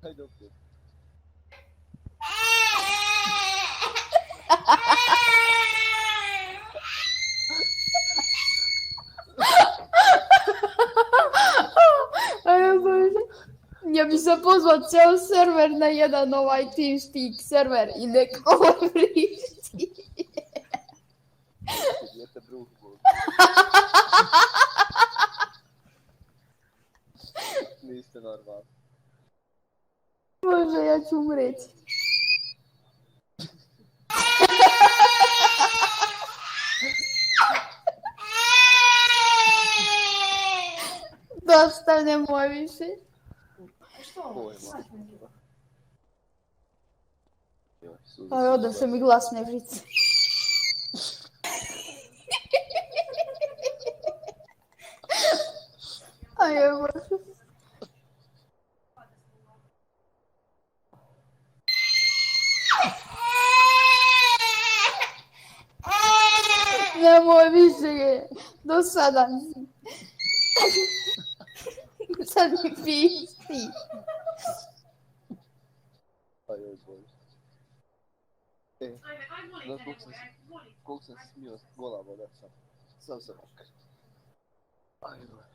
Hajde opet. Aj, Bože. Ja bi se pozvao ceo server na jedan TeamSpeak server i nek ovo vrišti. Dijete bruh bol. Niste normalni. Bože, ja ću umreći. Dosta, nemoj više. Aj, odaše mi glasne žice. Aj, Bože. Nemoj više, dosadan si. Sad mi pišti. Aj, Bože. Znaš koliko sam smio golava da sam. Sam se makar. Aj, Bože.